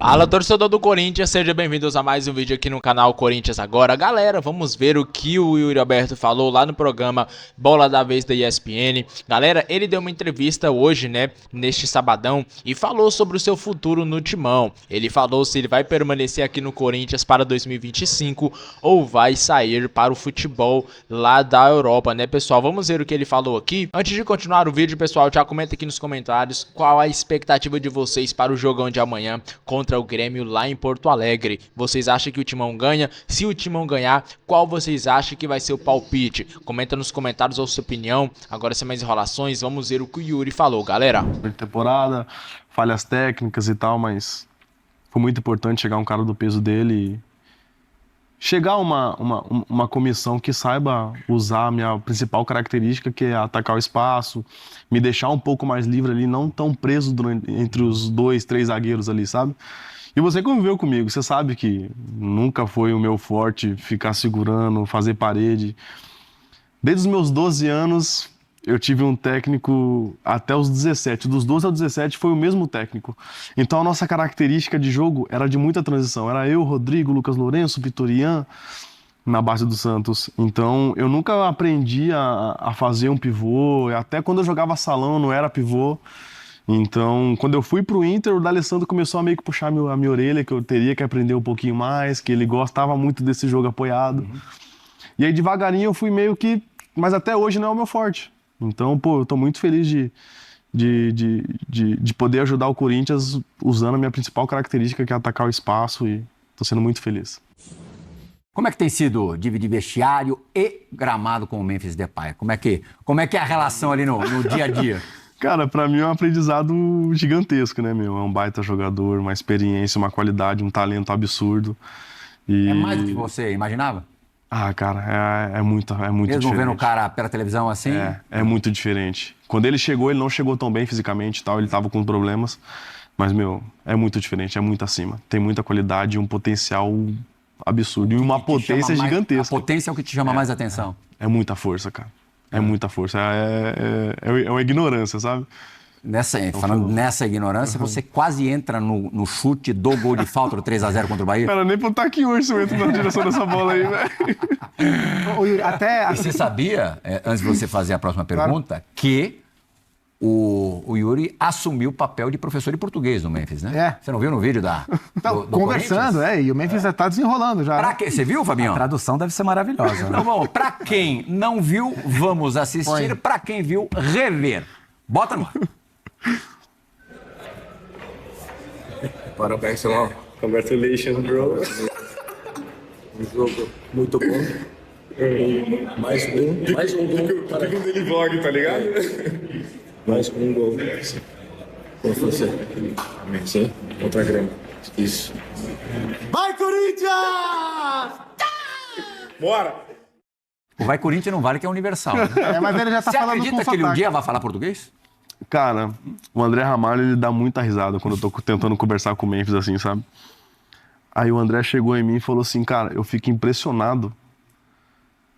Fala, torcedor do Corinthians, sejam bem-vindos a mais um vídeo aqui no canal Corinthians Agora. Galera, vamos ver o que o Yuri Alberto falou lá no programa Bola da Vez da ESPN. Galera, ele deu uma entrevista hoje, né, neste sabadão, e falou sobre o seu futuro no Timão. Ele falou se ele vai permanecer aqui no Corinthians para 2025 ou vai sair para o futebol lá da Europa, né, pessoal? Vamos ver o que ele falou aqui. Antes de continuar o vídeo, pessoal, já comenta aqui nos comentários qual a expectativa de vocês para o jogão de amanhã contra o Grêmio lá em Porto Alegre. Vocês acham que o Timão ganha? Se o Timão ganhar, qual vocês acham que vai ser o palpite? Comenta nos comentários a sua opinião. Agora, sem mais enrolações, vamos ver o que o Yuri falou, galera. Temporada, falhas técnicas e tal, mas foi muito importante chegar um cara do peso dele e chegar uma comissão que saiba usar a minha principal característica, que é atacar o espaço, me deixar um pouco mais livre ali, não tão preso entre os 2, 3 zagueiros ali, sabe? E você conviveu comigo, você sabe que nunca foi o meu forte ficar segurando, fazer parede. Desde os meus 12 anos, eu tive um técnico até os 17. Dos 12 aos 17 foi o mesmo técnico. Então a nossa característica de jogo era de muita transição. Era eu, Rodrigo, Lucas Lourenço, Vitorian, na base do Santos. Então eu nunca aprendi a fazer um pivô. Até quando eu jogava salão, não era pivô. Então, quando eu fui pro Inter, o D'Alessandro começou a meio que puxar a minha orelha, que eu teria que aprender um pouquinho mais, que ele gostava muito desse jogo apoiado. E aí, devagarinho, eu fui meio que... Mas até hoje não é o meu forte. Então, pô, eu tô muito feliz de poder ajudar o Corinthians usando a minha principal característica, que é atacar o espaço, e tô sendo muito feliz. Como é que tem sido dividir vestiário e gramado com o Memphis Depay? Como é que é a relação ali no dia a dia? Cara, pra mim é um aprendizado gigantesco, né, meu? É um baita jogador, uma experiência, uma qualidade, um talento absurdo. E... É mais do que você imaginava? Ah, cara, é muito Mesmo diferente. vendo o cara pela televisão assim? É muito diferente. Quando ele chegou, ele não chegou tão bem fisicamente e tal, ele tava com problemas. Mas, meu, é muito diferente, é muito acima. Tem muita qualidade e um potencial absurdo. E uma potência gigantesca. A potência é o que te chama mais atenção? É muita força, cara. É muita força. É uma ignorância, sabe? Falando nessa ignorância, você quase entra no chute do gol de falta do 3-0 contra o Bahia? Cara, nem pra estar aqui hoje se eu entro na direção dessa bola aí, velho. E você sabia, antes de você fazer a próxima pergunta, que o Yuri assumiu o papel de professor de português no Memphis, né? É. Você não viu no vídeo do conversando, e o Memphis já tá desenrolando já. Pra quê? Você viu, Fabinho? A tradução deve ser maravilhosa, né? Então vamos, pra quem não viu, vamos assistir. Pra quem viu, rever. Bota no ar. Parabéns, irmão. Congratulations, bro. Um jogo muito bom. Mais um gol. Para dele vlog, tá ligado? Mais um gol. Com você. Amém. Sim, contra a Grêmio. Isso. Vai, Corinthians! Bora! O Vai Corinthians não vale que é universal. Né? Mas ele já tá Você falando com acredita que ele um sotaque. dia vai falar português? Cara, o André Ramalho, ele dá muita risada quando eu tô tentando conversar com o Memphis, assim, sabe? Aí o André chegou em mim e falou assim, cara, eu fico impressionado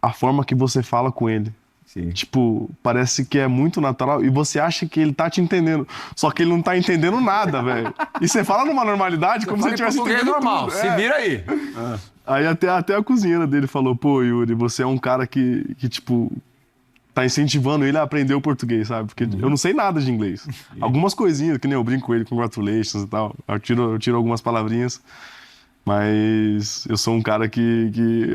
a forma que você fala com ele. Sim. Tipo, parece que é muito natural e você acha que ele tá te entendendo, só que ele não tá entendendo nada, velho. E você fala numa normalidade como se ele tivesse português entendendo normal, tudo. se vira aí. Aí até a cozinheira dele falou, pô, Yuri, você é um cara que tipo, tá incentivando ele a aprender o português, sabe? Porque eu não sei nada de inglês. Algumas coisinhas, que nem eu brinco com ele, congratulations e tal. Eu tiro algumas palavrinhas. Mas eu sou um cara que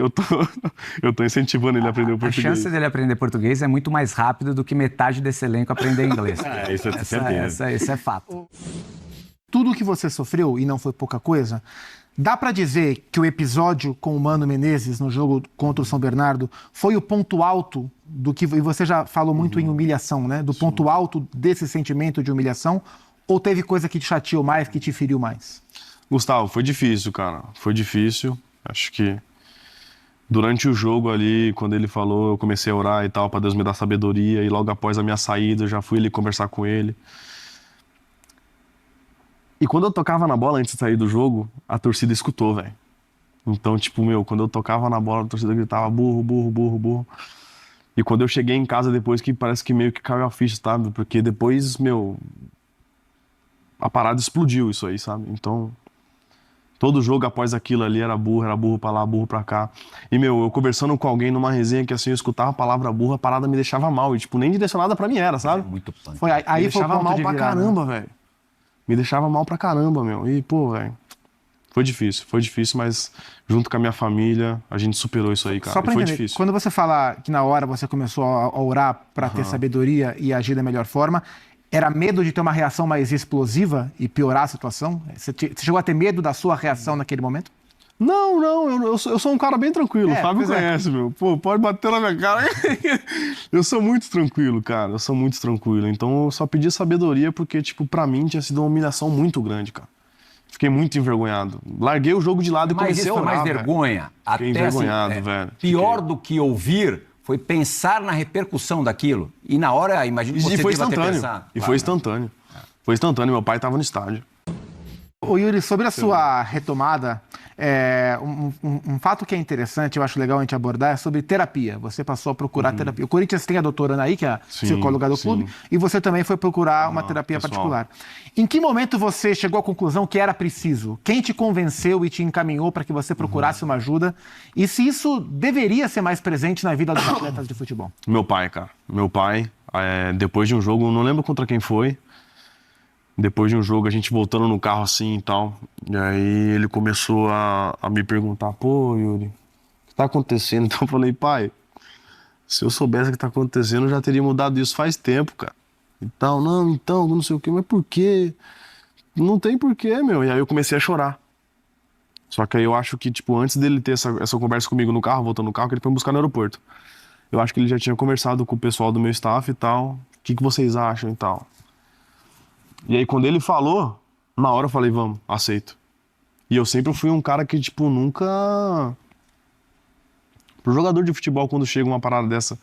eu tô incentivando ele a aprender o A português. chance dele aprender português é muito mais rápido do que metade desse elenco aprender inglês. Isso é certeza. Isso é fato. Tudo que você sofreu, e não foi pouca coisa, dá pra dizer que o episódio com o Mano Menezes no jogo contra o São Bernardo foi o ponto alto do que... E você já falou muito em humilhação, né? Do ponto alto desse sentimento de humilhação, ou teve coisa que te chateou mais, que te feriu mais? Gustavo, foi difícil, cara. Foi difícil. Acho que durante o jogo ali, quando ele falou, eu comecei a orar e tal, pra Deus me dar sabedoria. E logo após a minha saída, eu já fui ali conversar com ele. E quando eu tocava na bola antes de sair do jogo, a torcida escutou, velho. Então, tipo, quando eu tocava na bola, a torcida gritava burro, burro, burro, burro. E quando eu cheguei em casa depois, que parece que meio que caiu a ficha, sabe? Porque depois, a parada explodiu isso aí, sabe? Então, Todo jogo após aquilo ali era burro pra lá, burro pra cá. E, meu, eu conversando com alguém numa resenha que assim, eu escutava a palavra burro, a parada me deixava mal. E, tipo, nem direcionada pra mim era, sabe? Muito punk. Foi, aí Me foi o deixava ponto mal de pra virada. caramba, velho. Me deixava mal pra caramba, meu. E, pô, velho, foi difícil, mas junto com a minha família, a gente superou isso aí, cara. Só pra E foi entender, difícil. quando você fala que na hora você começou a orar pra ter sabedoria e agir da melhor forma, era medo de ter uma reação mais explosiva e piorar a situação? Você chegou a ter medo da sua reação naquele momento? Não, eu sou um cara bem tranquilo, o Fábio pois é. conhece, meu. Pô, pode bater na minha cara. Eu sou muito tranquilo, cara, eu sou muito tranquilo. Então eu só pedi sabedoria porque, tipo, pra mim tinha sido uma humilhação muito grande, cara. Fiquei muito envergonhado. Larguei o jogo de lado e Mas comecei isso a foi orar, mais velho. vergonha. Fiquei envergonhado, velho. Pior do que ouvir foi pensar na repercussão daquilo. E na hora, imagino que você E foi deva ter instantâneo. pensado. E Claro, foi né? instantâneo. Foi instantâneo, meu pai tava no estádio. Ô Yuri, sobre a sua retomada, um fato que é interessante, eu acho legal a gente abordar, é sobre terapia. Você passou a procurar terapia. O Corinthians tem a doutora Anaí, que é a Sim, psicóloga do sim. clube, e você também foi procurar uma terapia pessoal. particular. Em que momento você chegou à conclusão que era preciso? Quem te convenceu e te encaminhou para que você procurasse uma ajuda? E se isso deveria ser mais presente na vida dos atletas de futebol? Meu pai, cara. Meu pai, depois de um jogo, não lembro contra quem foi. Depois de um jogo, a gente voltando no carro assim e tal. E aí ele começou a me perguntar, pô, Yuri, o que tá acontecendo? Então eu falei, pai, se eu soubesse o que tá acontecendo, eu já teria mudado isso faz tempo, cara. E tal, não sei o quê, mas por quê? Não tem porquê, meu. E aí eu comecei a chorar. Só que aí eu acho que, tipo, antes dele ter essa conversa comigo no carro, voltando no carro, que ele foi me buscar no aeroporto. Eu acho que ele já tinha conversado com o pessoal do meu staff e tal. O que vocês acham e tal? E aí, quando ele falou, na hora eu falei, vamos, aceito. E eu sempre fui um cara que, tipo, nunca... Pro jogador de futebol, quando chega uma parada dessa,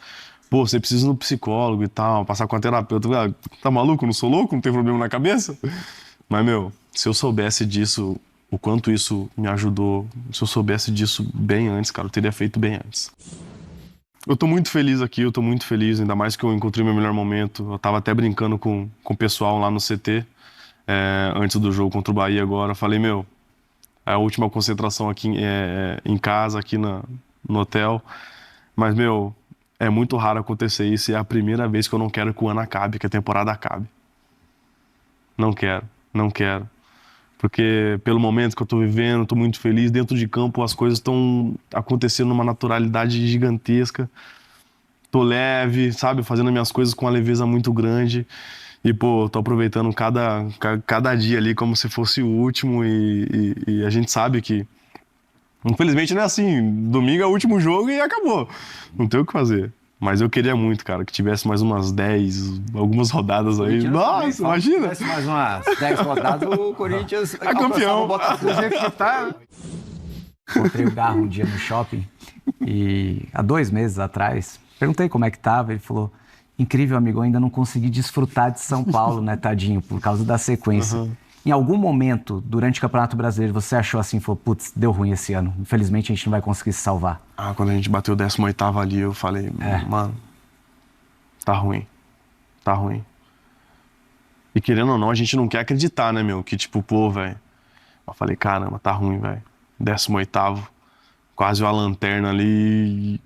pô, você precisa ir no psicólogo e tal, passar com a terapeuta. Tá maluco? Não sou louco? Não tem problema na cabeça? Mas, meu, se eu soubesse disso, o quanto isso me ajudou, se eu soubesse disso bem antes, cara, eu teria feito bem antes. Eu tô muito feliz aqui, eu tô muito feliz, ainda mais que eu encontrei meu melhor momento. Eu tava até brincando com o pessoal lá no CT, antes do jogo contra o Bahia agora. Eu falei, meu, é a última concentração aqui em casa, aqui no hotel. Mas, meu, é muito raro acontecer isso e é a primeira vez que eu não quero que o ano acabe, que a temporada acabe. Não quero. Porque pelo momento que eu tô vivendo, tô muito feliz. Dentro de campo as coisas estão acontecendo numa naturalidade gigantesca. Tô leve, sabe? Fazendo minhas coisas com uma leveza muito grande. E, pô, tô aproveitando cada dia ali como se fosse o último. E a gente sabe que, infelizmente, não é assim. Domingo é o último jogo e acabou. Não tem o que fazer. Mas eu queria muito, cara, que tivesse mais umas 10, algumas rodadas aí. Nossa, imagina! Se tivesse mais umas 10 rodadas, o Corinthians É campeão. Do jeito que tá. Encontrei o Garro um dia no shopping e há 2 meses atrás, perguntei como é que tava, ele falou, incrível, amigo, eu ainda não consegui desfrutar de São Paulo, né, tadinho, por causa da sequência. Uhum. Em algum momento, durante o Campeonato Brasileiro, você achou assim, falou, putz, deu ruim esse ano, infelizmente a gente não vai conseguir se salvar? Ah, quando a gente bateu o 18º ali, eu falei, mano, tá ruim. E querendo ou não, a gente não quer acreditar, né, meu, que tipo, pô, velho. Eu falei, caramba, tá ruim, velho. 18º, quase uma lanterna ali,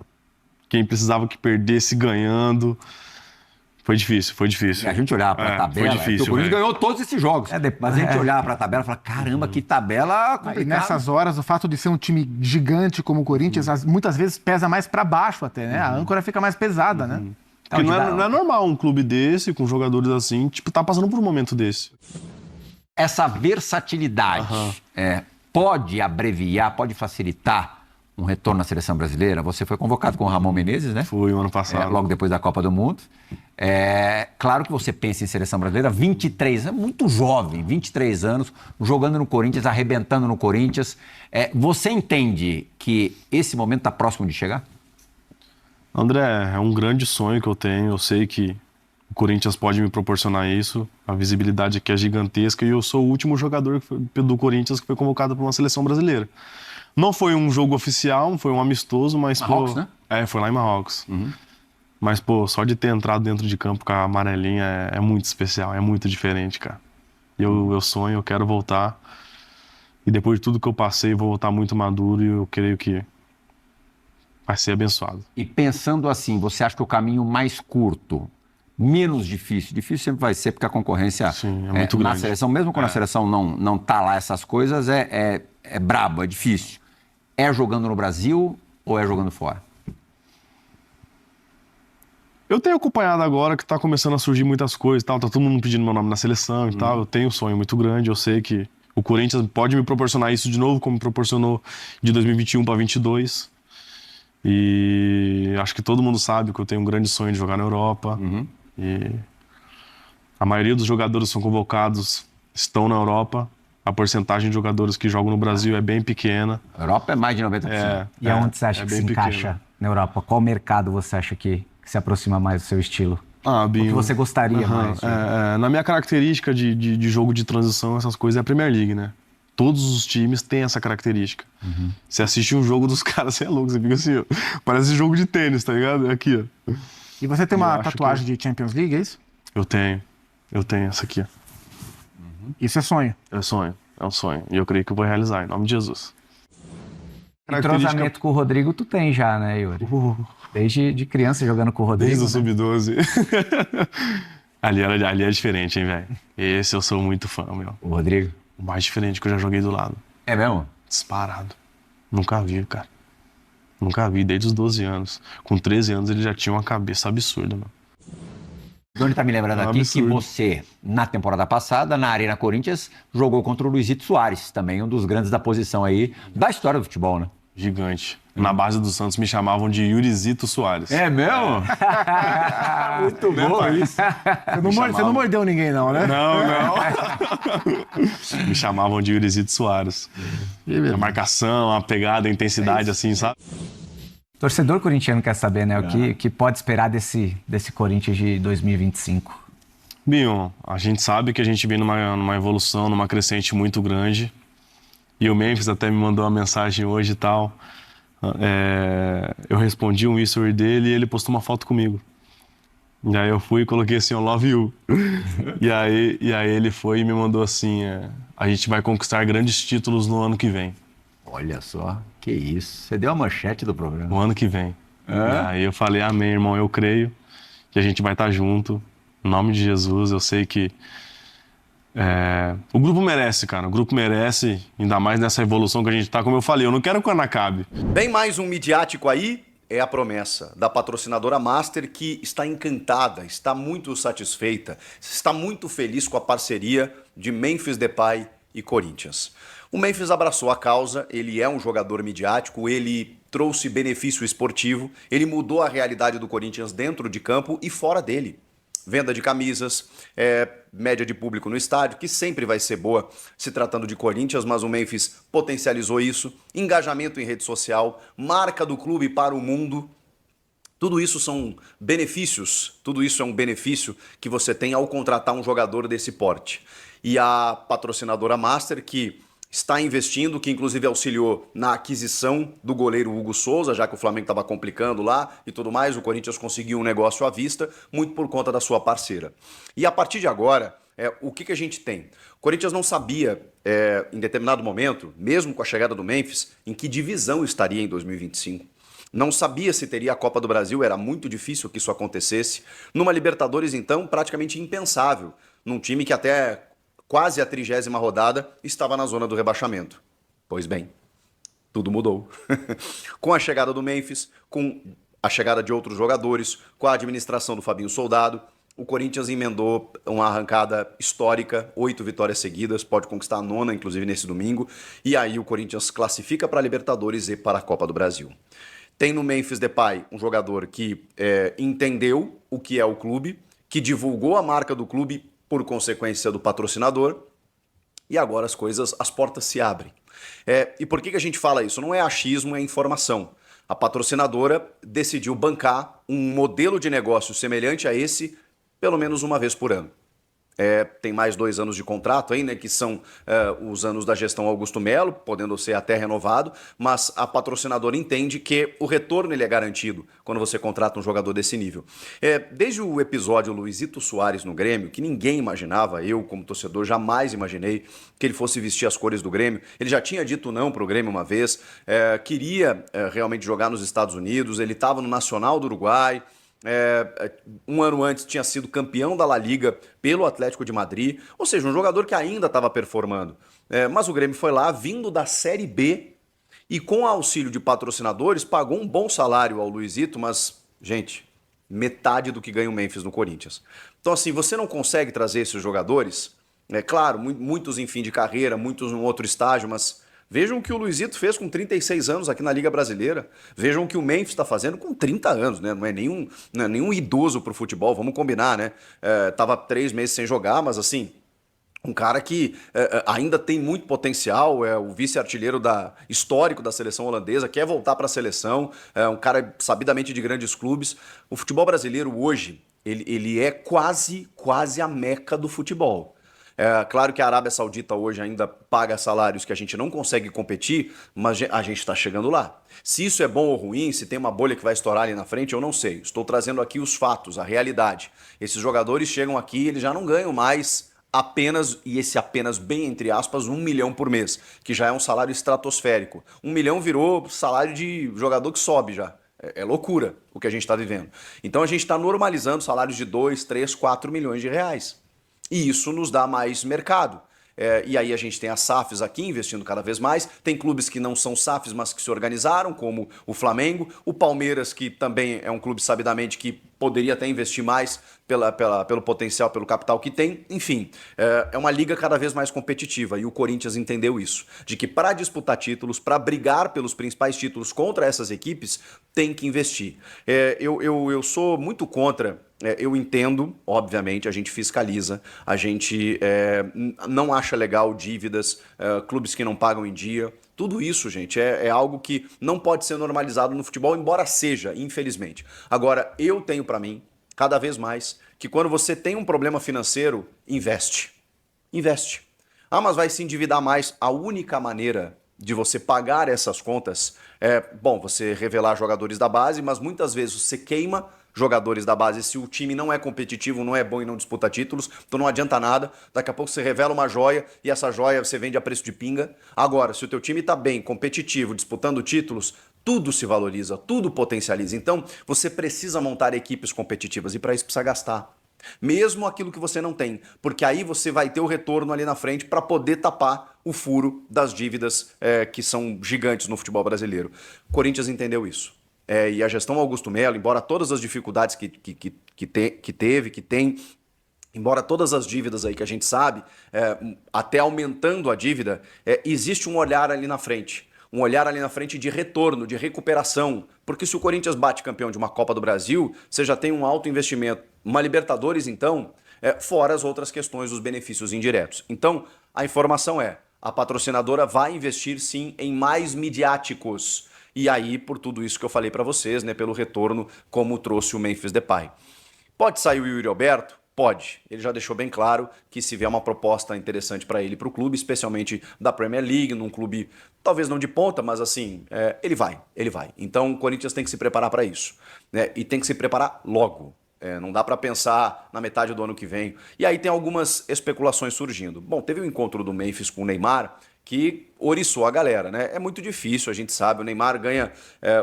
quem precisava que perdesse ganhando. Foi difícil. E a gente olhava pra tabela, foi difícil, o Corinthians velho. ganhou todos esses jogos. Mas a gente olhava pra tabela e falava, caramba, que tabela complicada. E nessas horas, o fato de ser um time gigante como o Corinthians, muitas vezes pesa mais para baixo até, né? A âncora fica mais pesada, né? Porque não é normal um clube desse, com jogadores assim, tipo, tá passando por um momento desse. Essa versatilidade pode abreviar, pode facilitar um retorno à seleção brasileira? Você foi convocado com o Ramon Menezes, né? Foi o ano passado. Logo depois da Copa do Mundo. Claro que você pensa em seleção brasileira, 23 anos, muito jovem, 23 anos, jogando no Corinthians, arrebentando no Corinthians. Você entende que esse momento está próximo de chegar? André, é um grande sonho que eu tenho. Eu sei que o Corinthians pode me proporcionar isso. A visibilidade aqui é gigantesca e eu sou o último jogador do Corinthians que foi convocado para uma seleção brasileira. Não foi um jogo oficial, foi um amistoso, mas... Marrocos, né? Foi lá em Marrocos. Mas, pô, só de ter entrado dentro de campo com a amarelinha é muito especial, é muito diferente, cara. Eu sonho, eu quero voltar. E depois de tudo que eu passei, vou voltar muito maduro e eu creio que vai ser abençoado. E pensando assim, você acha que o caminho mais curto, menos difícil sempre vai ser porque a concorrência Sim, é muito na grande. seleção, mesmo quando a seleção não tá lá essas coisas, é brabo, é difícil. É jogando no Brasil ou é jogando fora? Eu tenho acompanhado agora que tá começando a surgir muitas coisas e tal, tá todo mundo pedindo meu nome na seleção e tal. Eu tenho um sonho muito grande, eu sei que o Corinthians pode me proporcionar isso de novo, como me proporcionou de 2021 para 2022. E acho que todo mundo sabe que eu tenho um grande sonho de jogar na Europa. E a maioria dos jogadores que são convocados estão na Europa. A porcentagem de jogadores que jogam no Brasil é bem pequena. A Europa é mais de 90%. E aonde você acha que se bem encaixa pequeno. na Europa? Qual mercado você acha que se aproxima mais do seu estilo? O que Binho, você gostaria mais? na minha característica de jogo de transição, essas coisas, é a Premier League, né? Todos os times têm essa característica. Você assiste um jogo dos caras, você é louco, você fica assim, ó, parece jogo de tênis, tá ligado? É aqui, ó. E você tem uma Eu acho tatuagem de Champions League, é isso? Eu tenho essa aqui, ó. Isso é sonho. É um sonho. E eu creio que eu vou realizar, em nome de Jesus. Entrosamento com o Rodrigo tu tem já, né, Yuri? Desde de criança jogando com o Rodrigo. Desde o né? Sub-12. ali é diferente, hein, velho? Esse eu sou muito fã, meu. O Rodrigo. O mais diferente que eu já joguei do lado. É mesmo? Disparado. Nunca vi, cara. Nunca vi, desde os 12 anos. Com 13 anos ele já tinha uma cabeça absurda, meu. O Doni tá me lembrando aqui que Absurdo. você, na temporada passada, na Arena Corinthians, jogou contra o Luizito Soares, também um dos grandes da posição aí, da história do futebol, né? Gigante. Na base do Santos me chamavam de Yurizito Soares. É mesmo? Muito bom isso. Você não mordeu ninguém, não, né? Não. Me chamavam de Yurizito Soares. A marcação, a pegada, a intensidade, assim, sabe? Torcedor corintiano quer saber, né? O que pode esperar desse Corinthians de 2025? Binho, a gente sabe que a gente vem numa evolução, numa crescente muito grande. E o Memphis até me mandou uma mensagem hoje e tal. Eu respondi um history dele e ele postou uma foto comigo. E aí eu fui e coloquei assim, eu love you. e aí ele foi e me mandou assim, a gente vai conquistar grandes títulos no ano que vem. Olha só, que isso. Você deu a manchete do programa. No ano que vem. E aí eu falei, amém, irmão, eu creio que a gente vai estar junto. Em nome de Jesus, eu sei que o grupo merece, cara. O grupo merece, ainda mais nessa evolução que a gente tá. Como eu falei, eu não quero que o ano acabe. Bem mais um midiático aí é a promessa da patrocinadora Master, que está encantada, está muito satisfeita, está muito feliz com a parceria de Memphis Depay e Corinthians. O Memphis abraçou a causa, ele é um jogador midiático, ele trouxe benefício esportivo, ele mudou a realidade do Corinthians dentro de campo e fora dele. Venda de camisas, média de público no estádio, que sempre vai ser boa se tratando de Corinthians, mas o Memphis potencializou isso, engajamento em rede social, marca do clube para o mundo. Tudo isso são benefícios, tudo isso é um benefício que você tem ao contratar um jogador desse porte. E a patrocinadora Master, que está investindo, que inclusive auxiliou na aquisição do goleiro Hugo Souza, já que o Flamengo estava complicando lá e tudo mais, o Corinthians conseguiu um negócio à vista, muito por conta da sua parceira. E a partir de agora, o que a gente tem? O Corinthians não sabia, em determinado momento, mesmo com a chegada do Memphis, em que divisão estaria em 2025. Não sabia se teria a Copa do Brasil, era muito difícil que isso acontecesse. Numa Libertadores, então, praticamente impensável, num time que até quase a 30ª rodada, estava na zona do rebaixamento. Pois bem, tudo mudou. Com a chegada do Memphis, com a chegada de outros jogadores, com a administração do Fabinho Soldado, o Corinthians emendou uma arrancada histórica, 8 vitórias seguidas, pode conquistar a 9ª, inclusive nesse domingo, e aí o Corinthians classifica para a Libertadores e para a Copa do Brasil. Tem no Memphis Depay um jogador que entendeu o que é o clube, que divulgou a marca do clube por consequência do patrocinador, e agora as portas se abrem. E por que a gente fala isso? Não é achismo, é informação. A patrocinadora decidiu bancar um modelo de negócio semelhante a esse, pelo menos uma vez por ano. tem mais 2 anos de contrato aí, né, que são os anos da gestão Augusto Melo, podendo ser até renovado, mas a patrocinadora entende que o retorno ele é garantido quando você contrata um jogador desse nível. Desde o episódio Luizito Soares no Grêmio, que ninguém imaginava, eu como torcedor jamais imaginei que ele fosse vestir as cores do Grêmio, ele já tinha dito não para o Grêmio uma vez, queria realmente jogar nos Estados Unidos, ele estava no Nacional do Uruguai, um ano antes tinha sido campeão da La Liga pelo Atlético de Madrid, ou seja, um jogador que ainda estava performando. Mas o Grêmio foi lá, vindo da Série B, e com auxílio de patrocinadores, pagou um bom salário ao Luizito, mas, gente, metade do que ganha o Memphis no Corinthians. Então, assim, você não consegue trazer esses jogadores, claro, muitos em fim de carreira, muitos em outro estágio, mas vejam o que o Luizito fez com 36 anos aqui na Liga Brasileira. Vejam o que o Memphis está fazendo com 30 anos, né? Não é nenhum idoso pro futebol, vamos combinar, né? Tava 3 meses sem jogar, mas assim, um cara que ainda tem muito potencial, é o vice-artilheiro histórico da seleção holandesa, quer voltar para a seleção, é um cara sabidamente de grandes clubes. O futebol brasileiro hoje, ele é quase a meca do futebol. Claro que a Arábia Saudita hoje ainda paga salários que a gente não consegue competir, mas a gente está chegando lá. Se isso é bom ou ruim, se tem uma bolha que vai estourar ali na frente, eu não sei. Estou trazendo aqui os fatos, a realidade. Esses jogadores chegam aqui, eles já não ganham mais apenas, e esse apenas bem entre aspas, 1 milhão por mês, que já é um salário estratosférico. 1 milhão virou salário de jogador que sobe já. É loucura o que a gente está vivendo. Então a gente está normalizando salários de 2, 3, 4 milhões de reais. E isso nos dá mais mercado. E aí a gente tem as SAFs aqui investindo cada vez mais, tem clubes que não são SAFs, mas que se organizaram, como o Flamengo, o Palmeiras, que também é um clube sabidamente que poderia até investir mais pelo potencial, pelo capital que tem. Enfim, é uma liga cada vez mais competitiva e o Corinthians entendeu isso, de que para disputar títulos, para brigar pelos principais títulos contra essas equipes, tem que investir. Eu sou muito contra. Eu entendo, obviamente, a gente fiscaliza, a gente não acha legal dívidas, clubes que não pagam em dia. Tudo isso, gente, é algo que não pode ser normalizado no futebol, embora seja, infelizmente. Agora, eu tenho para mim, cada vez mais, que quando você tem um problema financeiro, investe. Investe. Ah, mas vai se endividar mais. A única maneira de você pagar essas contas você revelar jogadores da base, mas muitas vezes você queima jogadores da base se o time não é competitivo, não é bom e não disputa títulos, então não adianta nada. Daqui a pouco você revela uma joia e essa joia você vende a preço de pinga. Agora, se o teu time está bem, competitivo, disputando títulos, tudo se valoriza, tudo potencializa. Então, você precisa montar equipes competitivas e para isso precisa gastar. Mesmo aquilo que você não tem, porque aí você vai ter o retorno ali na frente para poder tapar o furo das dívidas que são gigantes no futebol brasileiro. O Corinthians entendeu isso. E a gestão Augusto Melo, embora todas as dificuldades que tem, embora todas as dívidas aí que a gente sabe, até aumentando a dívida, existe um olhar ali na frente. Um olhar ali na frente de retorno, de recuperação. Porque se o Corinthians bate campeão de uma Copa do Brasil, você já tem um alto investimento. Uma Libertadores, então, fora as outras questões dos benefícios indiretos. Então, a informação a patrocinadora vai investir sim em mais midiáticos. E aí, por tudo isso que eu falei para vocês, né, pelo retorno, como trouxe o Memphis Depay. Pode sair o Yuri Alberto? Pode. Ele já deixou bem claro que se vier uma proposta interessante para ele, para o clube, especialmente da Premier League, num clube talvez não de ponta, mas assim, ele vai. Então o Corinthians tem que se preparar para isso, né? E tem que se preparar logo. Não dá para pensar na metade do ano que vem. E aí tem algumas especulações surgindo. Bom, teve o encontro do Memphis com o Neymar, que oriçou a galera, né? É muito difícil, a gente sabe. O Neymar ganha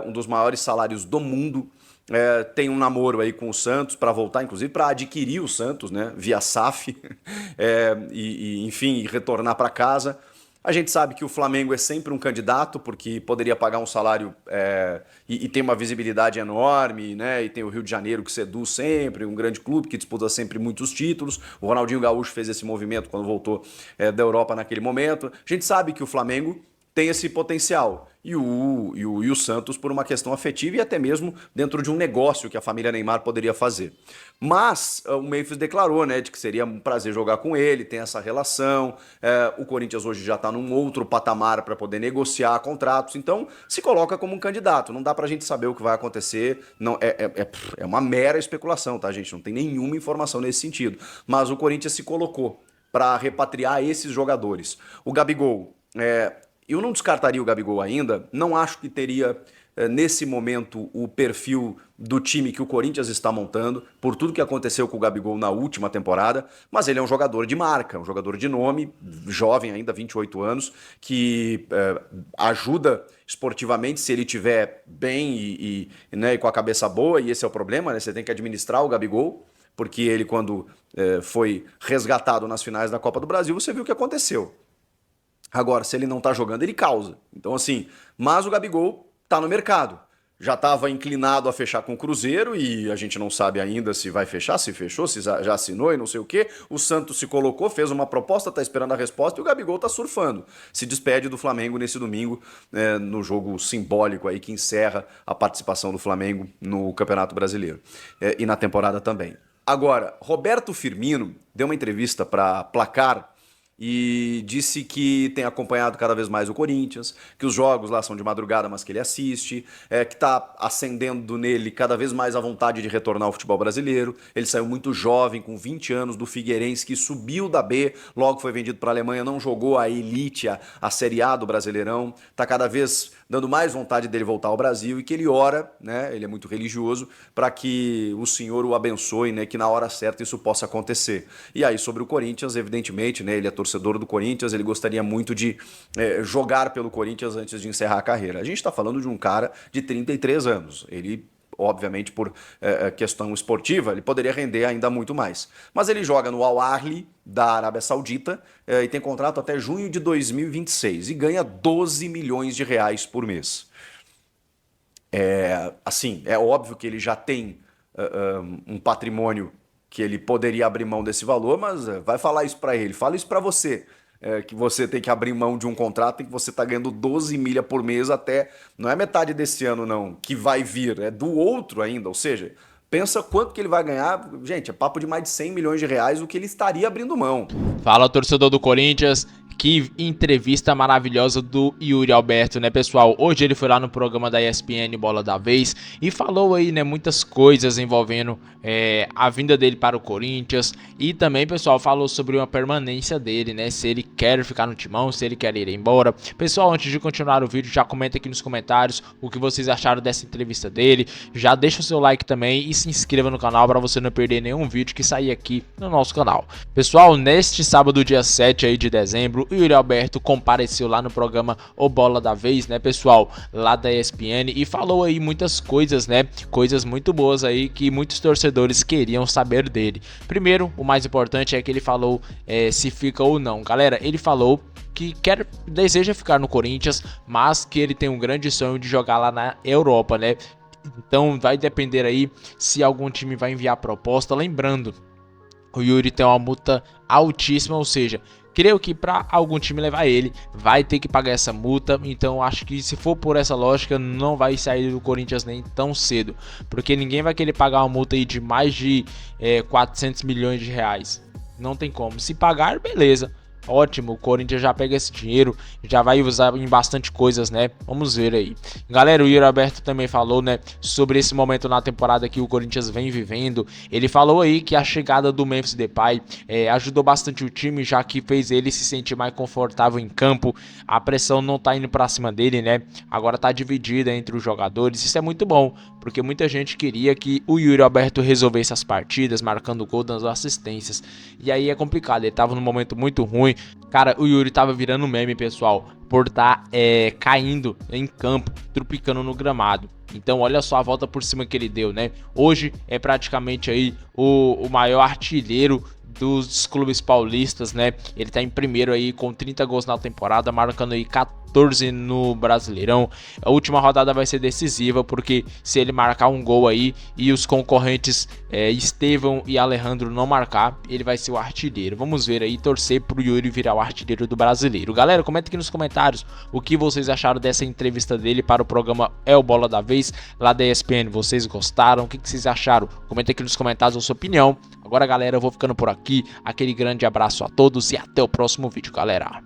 um dos maiores salários do mundo. Tem um namoro aí com o Santos para voltar, inclusive para adquirir o Santos, né, via SAF, enfim, retornar para casa. A gente sabe que o Flamengo é sempre um candidato, porque poderia pagar um salário e tem uma visibilidade enorme, né? E tem o Rio de Janeiro que seduz sempre, um grande clube que disputa sempre muitos títulos. O Ronaldinho Gaúcho fez esse movimento quando voltou da Europa naquele momento. A gente sabe que o Flamengo tem esse potencial. E o Santos por uma questão afetiva e até mesmo dentro de um negócio que a família Neymar poderia fazer. Mas o Memphis declarou, né, de que seria um prazer jogar com ele, tem essa relação. O Corinthians hoje já está num outro patamar para poder negociar contratos, então se coloca como um candidato. Não dá pra gente saber o que vai acontecer, não, é uma mera especulação, tá, gente? Não tem nenhuma informação nesse sentido. Mas o Corinthians se colocou para repatriar esses jogadores. O Gabigol, eu não descartaria o Gabigol ainda, não acho que teria, nesse momento, o perfil do time que o Corinthians está montando, por tudo que aconteceu com o Gabigol na última temporada, mas ele é um jogador de marca, um jogador de nome, jovem ainda, 28 anos, que ajuda esportivamente se ele estiver bem e com a cabeça boa, e esse é o problema, né? Você tem que administrar o Gabigol, porque ele, quando foi resgatado nas finais da Copa do Brasil, você viu o que aconteceu. Agora, se ele não tá jogando, ele causa. Então, assim, mas o Gabigol tá no mercado. Já estava inclinado a fechar com o Cruzeiro e a gente não sabe ainda se vai fechar, se fechou, se já assinou e não sei o quê. O Santos se colocou, fez uma proposta, tá esperando a resposta e o Gabigol tá surfando. Se despede do Flamengo nesse domingo, no jogo simbólico aí que encerra a participação do Flamengo no Campeonato Brasileiro e na temporada também. Agora, Roberto Firmino deu uma entrevista para Placar e disse que tem acompanhado cada vez mais o Corinthians, que os jogos lá são de madrugada, mas que ele assiste, que está acendendo nele cada vez mais a vontade de retornar ao futebol brasileiro. Ele saiu muito jovem, com 20 anos, do Figueirense, que subiu da B, logo foi vendido para a Alemanha, não jogou a elite, a Série A do Brasileirão, está cada vez dando mais vontade dele voltar ao Brasil e que ele ora, né, ele é muito religioso, para que o Senhor o abençoe, né, que na hora certa isso possa acontecer. E aí sobre o Corinthians, evidentemente, né, ele é torcedor do Corinthians, ele gostaria muito de jogar pelo Corinthians antes de encerrar a carreira. A gente está falando de um cara de 33 anos, ele obviamente por questão esportiva, ele poderia render ainda muito mais. Mas ele joga no Al Ahly da Arábia Saudita e tem contrato até junho de 2026 e ganha 12 milhões de reais por mês. Assim, é óbvio que ele já tem um patrimônio que ele poderia abrir mão desse valor, mas vai falar isso para ele, fala isso para você. Que você tem que abrir mão de um contrato em que você está ganhando 12 milha por mês até, não é metade desse ano não, que vai vir, é do outro ainda, ou seja, pensa quanto que ele vai ganhar, gente, é papo de mais de 100 milhões de reais o que ele estaria abrindo mão. Fala, torcedor do Corinthians. Que entrevista maravilhosa do Yuri Alberto, né, pessoal? Hoje ele foi lá no programa da ESPN Bola da Vez e falou aí, né, muitas coisas envolvendo a vinda dele para o Corinthians e também, pessoal, falou sobre uma permanência dele, né, se ele quer ficar no timão, se ele quer ir embora. Pessoal, antes de continuar o vídeo, já comenta aqui nos comentários o que vocês acharam dessa entrevista dele, já deixa o seu like também e se inscreva no canal para você não perder nenhum vídeo que sair aqui no nosso canal. Pessoal, neste sábado, dia 7 aí de dezembro, o Yuri Alberto compareceu lá no programa O Bola da Vez, né, pessoal, lá da ESPN e falou aí muitas coisas, né, coisas muito boas aí que muitos torcedores queriam saber dele. Primeiro, o mais importante é que ele falou se fica ou não. Galera, ele falou que deseja ficar no Corinthians, mas que ele tem um grande sonho de jogar lá na Europa, né? Então vai depender aí se algum time vai enviar proposta. Lembrando, o Yuri tem uma multa altíssima, ou seja, creio que para algum time levar ele, vai ter que pagar essa multa. Então acho que se for por essa lógica, não vai sair do Corinthians nem tão cedo, porque ninguém vai querer pagar uma multa aí de mais de 400 milhões de reais. Não tem como. Se pagar, beleza. Ótimo, o Corinthians já pega esse dinheiro, já vai usar em bastante coisas, né? Vamos ver aí. Galera, o Yuri Alberto também falou, né, sobre esse momento na temporada que o Corinthians vem vivendo. Ele falou aí que a chegada do Memphis Depay ajudou bastante o time, já que fez ele se sentir mais confortável em campo. A pressão não tá indo pra cima dele, né? Agora tá dividida entre os jogadores. Isso é muito bom, porque muita gente queria que o Yuri Alberto resolvesse as partidas, marcando gol, dando assistências. E aí é complicado, ele tava num momento muito ruim. Cara, o Yuri tava virando meme, pessoal, por estar caindo em campo, trupicando no gramado. Então olha só a volta por cima que ele deu, né? Hoje é praticamente aí o maior artilheiro dos clubes paulistas, né? Ele tá em primeiro aí com 30 gols na temporada, marcando aí 14 no Brasileirão. A última rodada vai ser decisiva, porque se ele marcar um gol aí e os concorrentes Estevão e Alejandro não marcar, ele vai ser o artilheiro. Vamos ver aí, torcer pro Yuri virar o artilheiro do Brasileiro. Galera, comenta aqui nos comentários o que vocês acharam dessa entrevista dele para o programa É o Bola da Vez, lá da ESPN. Vocês gostaram? O que vocês acharam? Comenta aqui nos comentários a sua opinião. Agora, galera, eu vou ficando por aqui. Aquele grande abraço a todos e até o próximo vídeo, galera.